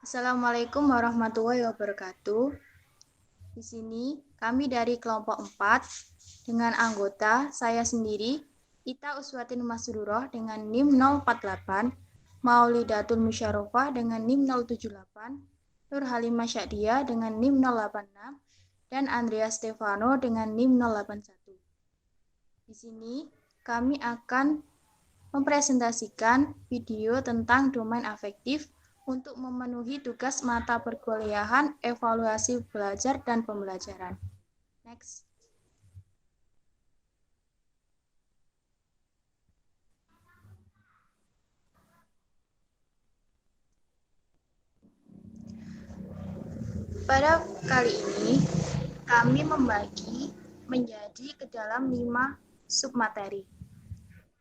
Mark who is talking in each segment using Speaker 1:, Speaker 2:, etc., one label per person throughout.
Speaker 1: Assalamualaikum warahmatullahi wabarakatuh. Di sini kami dari kelompok 4 dengan anggota saya sendiri, Ita Uswatin Masruroh dengan NIM 048, Maulidatul Musyarofah dengan NIM 078, Nur Halimah Syadiah dengan NIM 086, dan Andrea Stefano dengan NIM 081. Di sini kami akan mempresentasikan video tentang domain afektif untuk memenuhi tugas mata perkuliahan evaluasi belajar dan pembelajaran. Next. Pada kali ini, kami membagi menjadi ke dalam 5 submateri.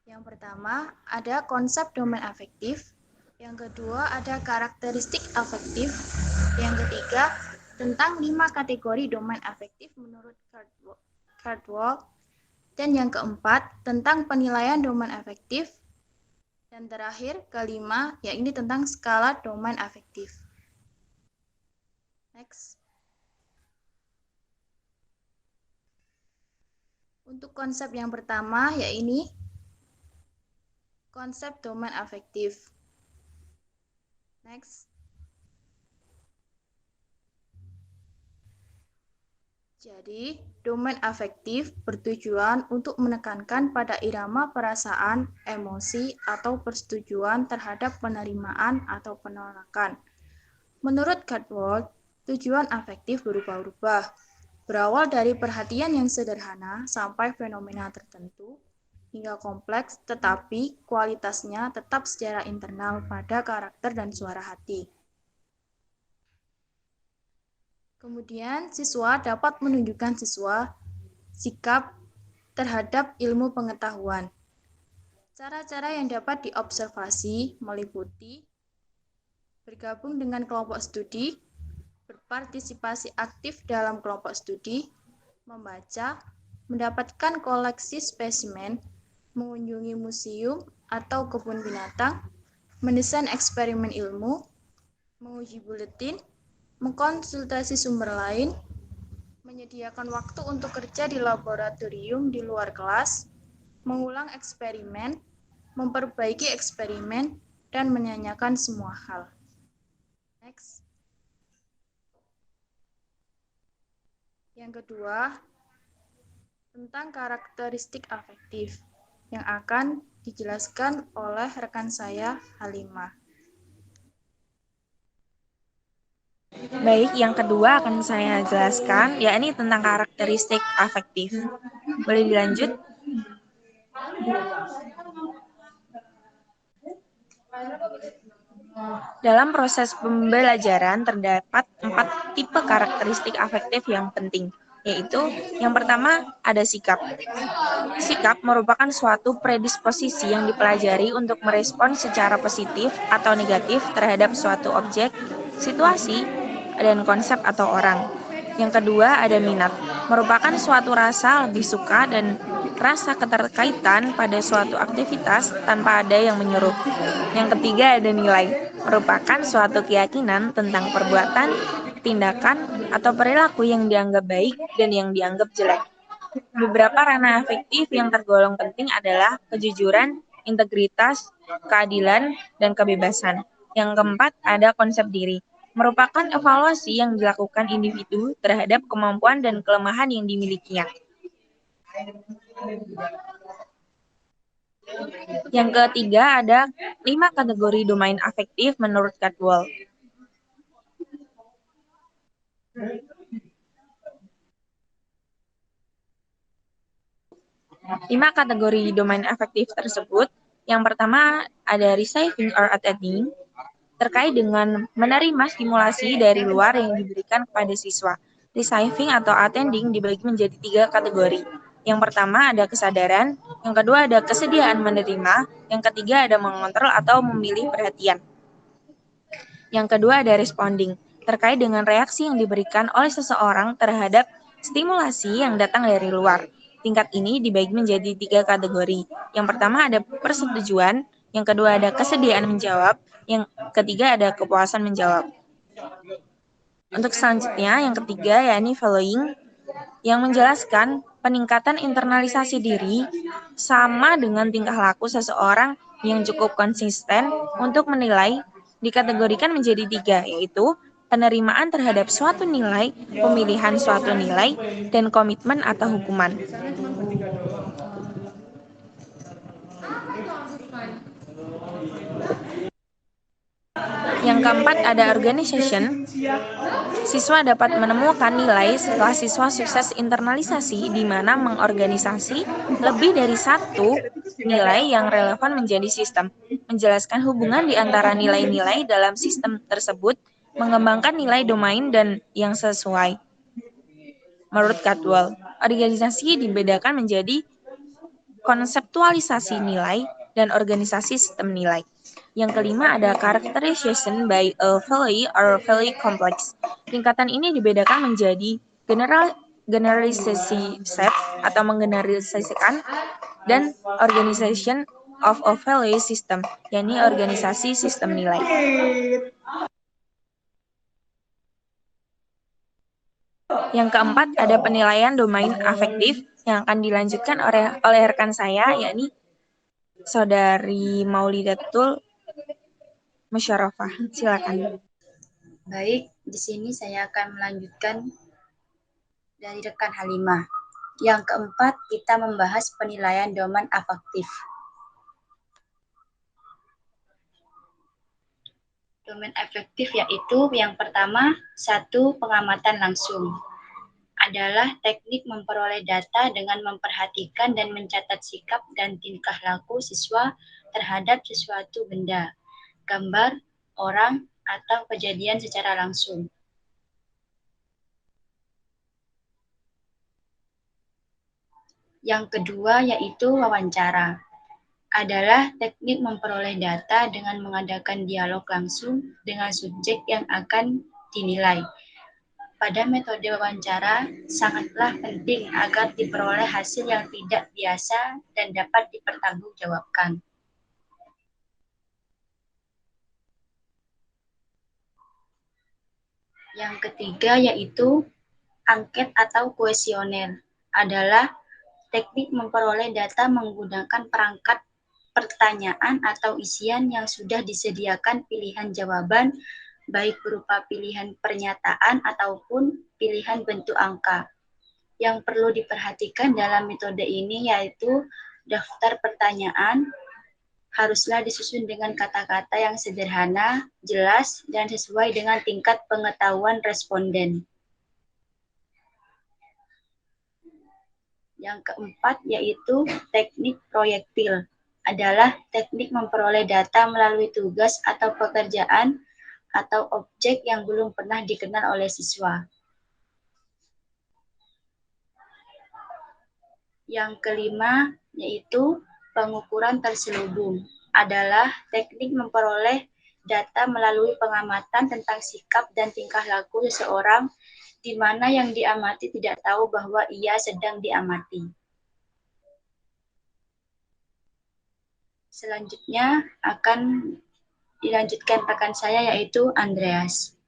Speaker 1: Yang pertama, ada konsep domain afektif. Yang kedua, ada karakteristik afektif. Yang ketiga, tentang 5 kategori domain afektif menurut Cardwell. Dan yang keempat, tentang penilaian domain afektif. Dan terakhir, kelima, yaitu tentang skala domain afektif. Next. Untuk konsep yang pertama, yaitu konsep domain afektif. Next. Jadi, domain afektif bertujuan untuk menekankan pada irama perasaan, emosi, atau persetujuan terhadap penerimaan atau penolakan. Menurut Cardwell, tujuan afektif berubah-ubah, berawal dari perhatian yang sederhana sampai fenomena tertentu, hingga kompleks, tetapi kualitasnya tetap secara internal pada karakter dan suara hati. Kemudian, siswa dapat menunjukkan sikap terhadap ilmu pengetahuan. Cara-cara yang dapat diobservasi meliputi bergabung dengan kelompok studi, berpartisipasi aktif dalam kelompok studi, membaca, mendapatkan koleksi spesimen, mengunjungi museum atau kebun binatang, mendesain eksperimen ilmu, menguji buletin, mengkonsultasi sumber lain, menyediakan waktu untuk kerja di laboratorium di luar kelas, mengulang eksperimen, memperbaiki eksperimen, dan menanyakan semua hal. Next. Yang kedua, tentang karakteristik afektif yang akan dijelaskan oleh rekan saya, Halimah.
Speaker 2: Baik, yang kedua akan saya jelaskan, yakni tentang karakteristik afektif. Boleh dilanjut? Dalam proses pembelajaran terdapat 4 tipe karakteristik afektif yang penting, yaitu yang pertama ada sikap. Sikap merupakan suatu predisposisi yang dipelajari untuk merespon secara positif atau negatif terhadap suatu objek, situasi, dan konsep atau orang. Yang kedua ada minat, merupakan suatu rasa lebih suka dan rasa keterkaitan pada suatu aktivitas tanpa ada yang menyuruh. Yang ketiga ada nilai, merupakan suatu keyakinan tentang perbuatan, tindakan, atau perilaku yang dianggap baik dan yang dianggap jelek. Beberapa ranah afektif yang tergolong penting adalah kejujuran, integritas, keadilan, dan kebebasan. Yang keempat ada konsep diri, merupakan evaluasi yang dilakukan individu terhadap kemampuan dan kelemahan yang dimilikinya. Yang ketiga ada 5 kategori domain afektif menurut Cardwell. 5 kategori domain afektif tersebut, yang pertama ada receiving or attending, terkait dengan menerima stimulasi dari luar yang diberikan kepada siswa. Receiving atau attending dibagi menjadi 3 kategori. Yang pertama ada kesadaran, yang kedua ada kesediaan menerima, yang ketiga ada mengontrol atau memilih perhatian. Yang kedua ada responding, terkait dengan reaksi yang diberikan oleh seseorang terhadap stimulasi yang datang dari luar. Tingkat ini dibagi menjadi 3 kategori. Yang pertama ada persetujuan, yang kedua ada kesediaan menjawab, yang ketiga ada kepuasan menjawab. Untuk selanjutnya, yang ketiga, yakni following, yang menjelaskan peningkatan internalisasi diri sama dengan tingkah laku seseorang yang cukup konsisten untuk menilai dikategorikan menjadi tiga, yaitu penerimaan terhadap suatu nilai, pemilihan suatu nilai, dan komitmen atau hukuman. Yang keempat ada organization. Siswa dapat menemukan nilai setelah siswa sukses internalisasi, di mana mengorganisasi lebih dari satu nilai yang relevan menjadi sistem, menjelaskan hubungan di antara nilai-nilai dalam sistem tersebut, mengembangkan nilai domain dan yang sesuai. Menurut Caldwell, organisasi dibedakan menjadi konseptualisasi nilai dan organisasi sistem nilai. Yang kelima ada characterization by a value or value complex. Tingkatan ini dibedakan menjadi generalisasi set atau menggeneralisasikan dan organization of a value system, yakni organisasi sistem nilai. Yang keempat ada penilaian domain afektif yang akan dilanjutkan oleh rekan saya, yakni Saudari Maulidatul Musyawarafah. Silakan.
Speaker 3: Baik, di sini saya akan melanjutkan dari rekan Halimah. Yang keempat, kita membahas penilaian domain afektif. Domain afektif yaitu yang pertama, satu, pengamatan langsung. Adalah teknik memperoleh data dengan memperhatikan dan mencatat sikap dan tingkah laku siswa terhadap sesuatu benda, gambar, orang, atau kejadian secara langsung. Yang kedua yaitu wawancara. Adalah teknik memperoleh data dengan mengadakan dialog langsung dengan subjek yang akan dinilai. Pada metode wawancara, sangatlah penting agar diperoleh hasil yang tidak biasa dan dapat dipertanggungjawabkan. Yang ketiga yaitu angket atau kuesioner. Adalah teknik memperoleh data menggunakan perangkat pertanyaan atau isian yang sudah disediakan pilihan jawaban, baik berupa pilihan pernyataan ataupun pilihan bentuk angka. Yang perlu diperhatikan dalam metode ini yaitu daftar pertanyaan haruslah disusun dengan kata-kata yang sederhana, jelas, dan sesuai dengan tingkat pengetahuan responden. Yang keempat yaitu teknik proyektil. Adalah teknik memperoleh data melalui tugas atau pekerjaan atau objek yang belum pernah dikenal oleh siswa. Yang kelima yaitu pengukuran terselubung. Adalah teknik memperoleh data melalui pengamatan tentang sikap dan tingkah laku seseorang di mana yang diamati tidak tahu bahwa ia sedang diamati. Selanjutnya akan dilanjutkan rekan saya yaitu Andreas.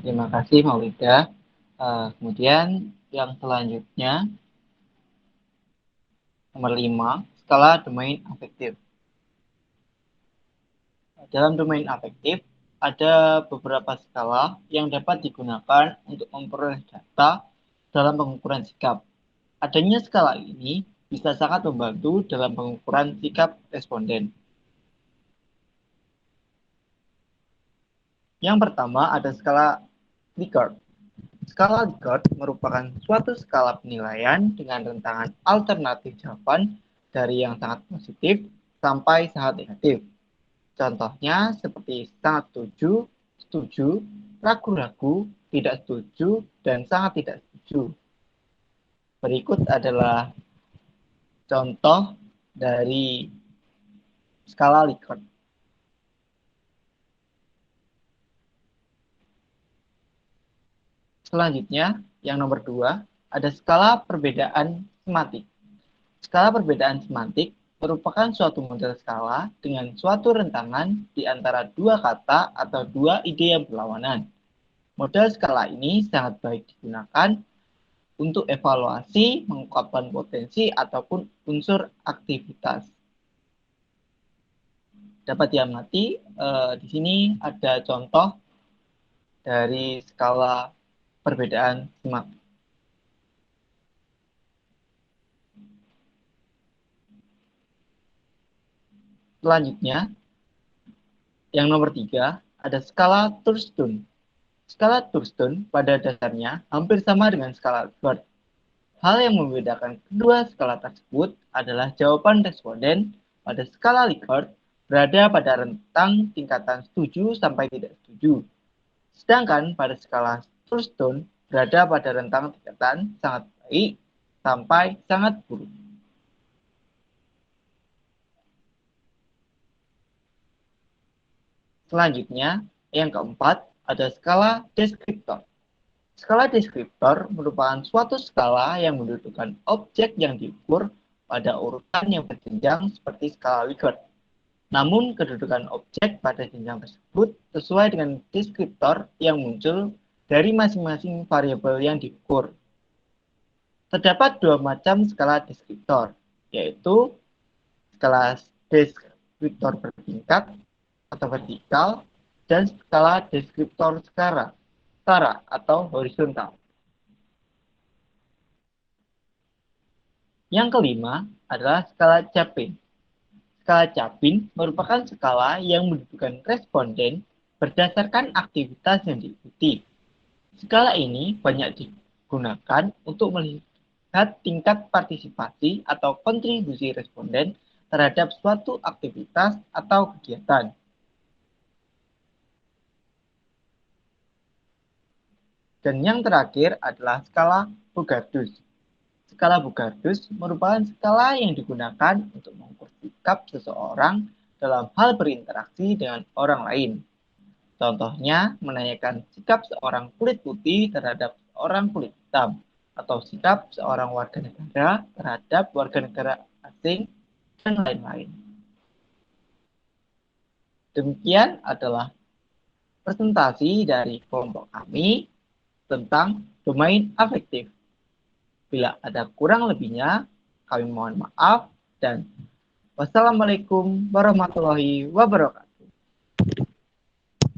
Speaker 4: Terima kasih Maulida. Kemudian yang selanjutnya nomor 5, skala domain afektif. Dalam domain afektif ada beberapa skala yang dapat digunakan untuk memperoleh data dalam pengukuran sikap. Adanya skala ini bisa sangat membantu dalam pengukuran sikap responden. Yang pertama ada skala Likert. Skala Likert merupakan suatu skala penilaian dengan rentangan alternatif jawaban dari yang sangat positif sampai sangat negatif. Contohnya seperti sangat setuju, setuju, ragu-ragu, tidak setuju, dan sangat tidak setuju. Berikut adalah contoh dari skala Likert. Selanjutnya, yang nomor 2, ada skala perbedaan semantik. Skala perbedaan semantik merupakan suatu model skala dengan suatu rentangan di antara dua kata atau dua ide yang berlawanan. Model skala ini sangat baik digunakan untuk evaluasi, mengungkapkan potensi, ataupun unsur aktivitas. Dapat diamati, di sini ada contoh dari skala perbedaan simak. Selanjutnya, yang nomor 3, ada skala Thurston. Skala Thurston pada dasarnya hampir sama dengan skala Likert. Hal yang membedakan kedua skala tersebut adalah jawaban responden pada skala Likert berada pada rentang tingkatan setuju sampai tidak setuju. Sedangkan pada skala Thurston berada pada rentang tingkatan sangat baik sampai sangat buruk. Selanjutnya, yang keempat, ada skala deskriptor. Skala deskriptor merupakan suatu skala yang mendudukkan objek yang diukur pada urutan yang berjenjang seperti skala Likert. Namun, kedudukan objek pada jenjang tersebut sesuai dengan deskriptor yang muncul dari masing-masing variabel yang diukur. Terdapat dua macam skala deskriptor, yaitu skala deskriptor bertingkat atau vertikal, dan skala deskriptor setara atau horizontal. Yang kelima adalah skala Chapin. Skala Chapin merupakan skala yang menentukan responden berdasarkan aktivitas yang diikuti. Skala ini banyak digunakan untuk melihat tingkat partisipasi atau kontribusi responden terhadap suatu aktivitas atau kegiatan. Dan yang terakhir adalah skala Bogardus. Skala Bogardus merupakan skala yang digunakan untuk mengukur sikap seseorang dalam hal berinteraksi dengan orang lain. Contohnya, menanyakan sikap seorang kulit putih terhadap orang kulit hitam, atau sikap seorang warga negara terhadap warga negara asing, dan lain-lain. Demikian adalah presentasi dari kelompok kami tentang domain afektif. Bila ada kurang lebihnya, kami mohon maaf dan wassalamualaikum warahmatullahi wabarakatuh.